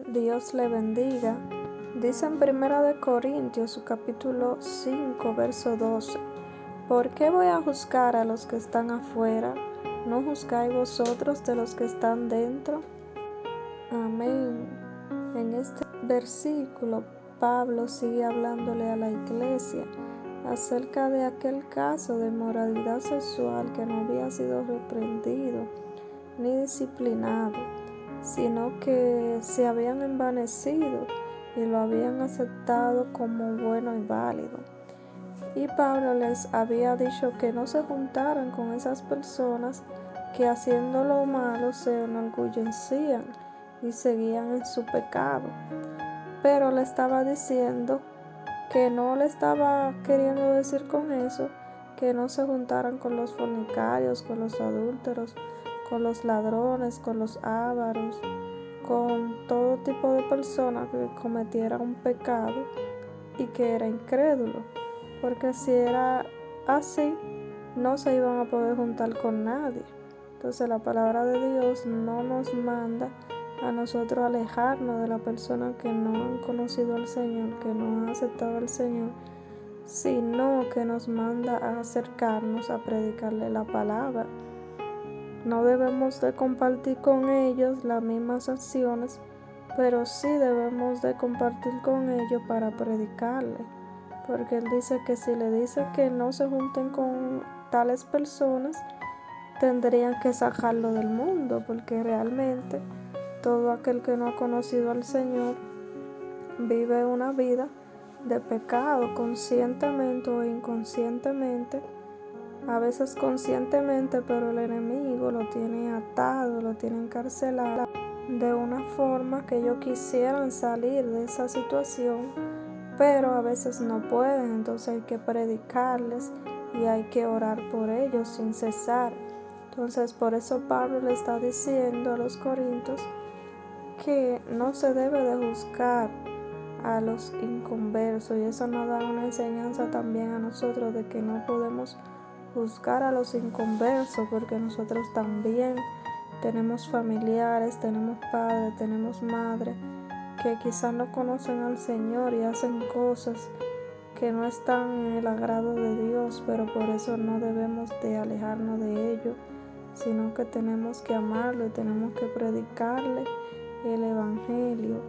Dios le bendiga. Dice en 1 Corintios, capítulo 5, verso 12: ¿Por qué voy a juzgar a los que están afuera? ¿No juzgáis vosotros de los que están dentro? Amén. En este versículo, Pablo sigue hablándole a la iglesia acerca de aquel caso de inmoralidad sexual que no había sido reprendido ni disciplinado, sino que se habían envanecido y lo habían aceptado como bueno y válido. Y Pablo les había dicho que no se juntaran con esas personas que haciendo lo malo se enorgullecían y seguían en su pecado. Pero le estaba diciendo que no le estaba queriendo decir con eso que no se juntaran con los fornicarios, con los adúlteros, con los ladrones, con los ávaros, con todo tipo de personas que cometieran un pecado y que era incrédulo, porque si era así no se iban a poder juntar con nadie. Entonces la palabra de Dios no nos manda a nosotros alejarnos de la persona que no han conocido al Señor, que no han aceptado al Señor, sino que nos manda a acercarnos a predicarle la palabra. No debemos de compartir con ellos las mismas acciones, pero sí debemos de compartir con ellos para predicarle, porque él dice que si le dice que no se junten con tales personas, tendrían que sacarlo del mundo, porque realmente todo aquel que no ha conocido al Señor vive una vida de pecado, conscientemente o inconscientemente. A veces conscientemente, pero el enemigo lo tiene atado, lo tiene encarcelado de una forma que ellos quisieran salir de esa situación, pero a veces no pueden. Entonces hay que predicarles y hay que orar por ellos sin cesar. Entonces por eso Pablo le está diciendo a los corintios que no se debe de juzgar a los inconversos, y eso nos da una enseñanza también a nosotros de que no podemos juzgar a los inconversos, porque nosotros también tenemos familiares, tenemos padres, tenemos madres que quizás no conocen al Señor y hacen cosas que no están en el agrado de Dios, pero por eso no debemos de alejarnos de ellos, sino que tenemos que amarlo y tenemos que predicarle el evangelio,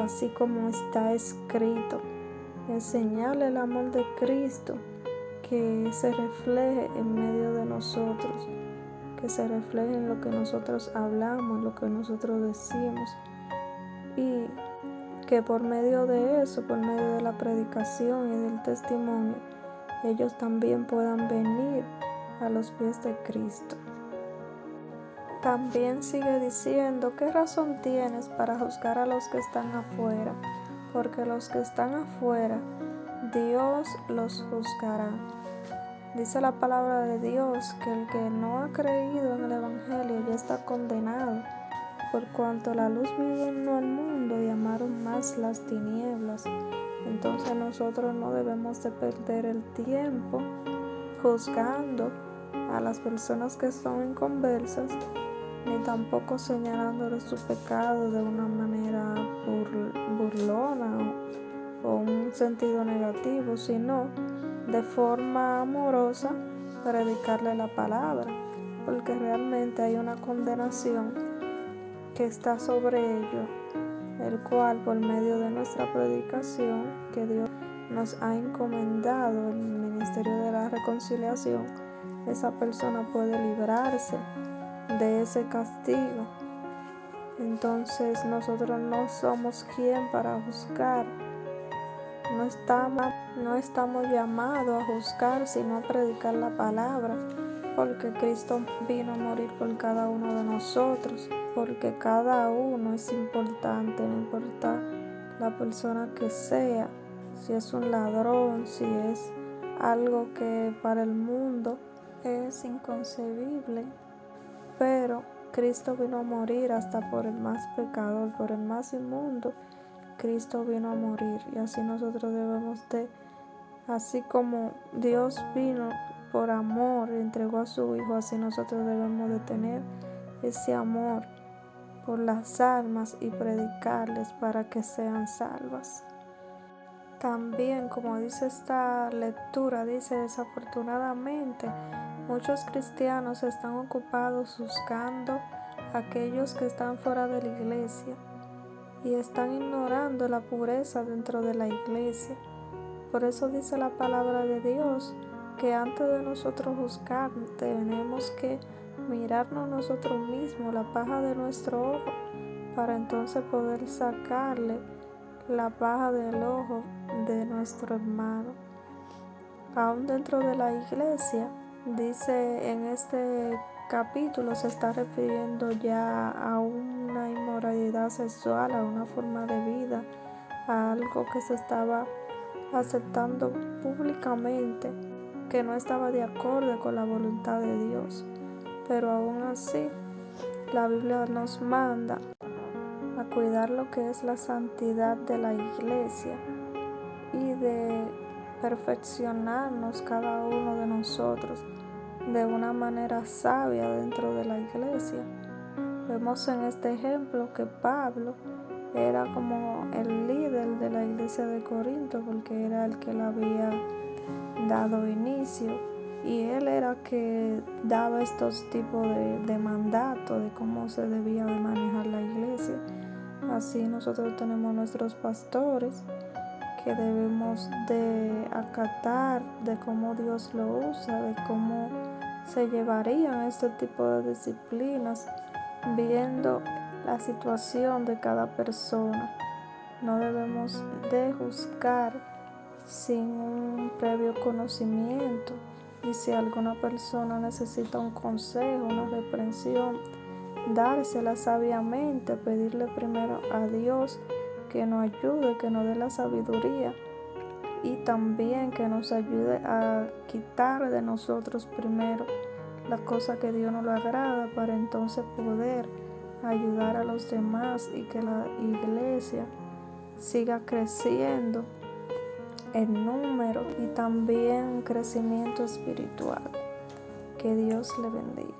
así como está escrito, enseñarle el amor de Cristo, que se refleje en medio de nosotros, que se refleje en lo que nosotros hablamos, en lo que nosotros decimos, y que por medio de eso, por medio de la predicación y del testimonio, ellos también puedan venir a los pies de Cristo. También sigue diciendo: ¿qué razón tienes para juzgar a los que están afuera? Porque los que están afuera, Dios los juzgará. Dice la palabra de Dios que el que no ha creído en el evangelio ya está condenado, por cuanto la luz vino al mundo y amaron más las tinieblas. Entonces nosotros no debemos de perder el tiempo juzgando a las personas que son inconversas, ni tampoco señalándoles su pecado de una manera burlona o un sentido negativo, sino de forma amorosa predicarle la palabra, porque realmente hay una condenación que está sobre ellos, el cual por medio de nuestra predicación que Dios nos ha encomendado, el ministerio de la reconciliación, esa persona puede librarse de ese castigo. Entonces nosotros no somos quien para juzgar, no estamos llamados a juzgar, sino a predicar la palabra, porque Cristo vino a morir por cada uno de nosotros, porque cada uno es importante, no importa la persona que sea, si es un ladrón, si es algo que para el mundo es inconcebible, pero Cristo vino a morir hasta por el más pecador, por el más inmundo. Cristo vino a morir, y así nosotros debemos de, así como Dios vino por amor y entregó a su Hijo, así nosotros debemos de tener ese amor por las almas y predicarles para que sean salvas. También, como dice esta lectura, dice: desafortunadamente, muchos cristianos están ocupados buscando a aquellos que están fuera de la iglesia y están ignorando la pureza dentro de la iglesia. Por eso dice la palabra de Dios que antes de nosotros juzgar, tenemos que mirarnos nosotros mismos, la paja de nuestro ojo, para entonces poder sacarle la paja del ojo de nuestro hermano. Aún dentro de la iglesia, dice en este capítulo, se está refiriendo ya a una inmoralidad sexual, a una forma de vida, a algo que se estaba aceptando públicamente, que no estaba de acuerdo con la voluntad de Dios. Pero aún así, la Biblia nos manda a cuidar lo que es la santidad de la iglesia y de perfeccionarnos cada uno de nosotros de una manera sabia dentro de la iglesia. Vemos en este ejemplo que Pablo era como el líder de la iglesia de Corinto, porque era el que le había dado inicio, y él era que daba estos tipos de mandatos de cómo se debía de manejar la iglesia. Así nosotros tenemos nuestros pastores que debemos de acatar de cómo Dios lo usa, de cómo se llevarían este tipo de disciplinas, viendo la situación de cada persona. No debemos de juzgar sin un previo conocimiento, y si alguna persona necesita un consejo, una reprensión, dársela sabiamente, pedirle primero a Dios que nos ayude, que nos dé la sabiduría, y también que nos ayude a quitar de nosotros primero las cosas que Dios no le agrada, para entonces poder ayudar a los demás y que la iglesia siga creciendo en número y también crecimiento espiritual. Que Dios le bendiga.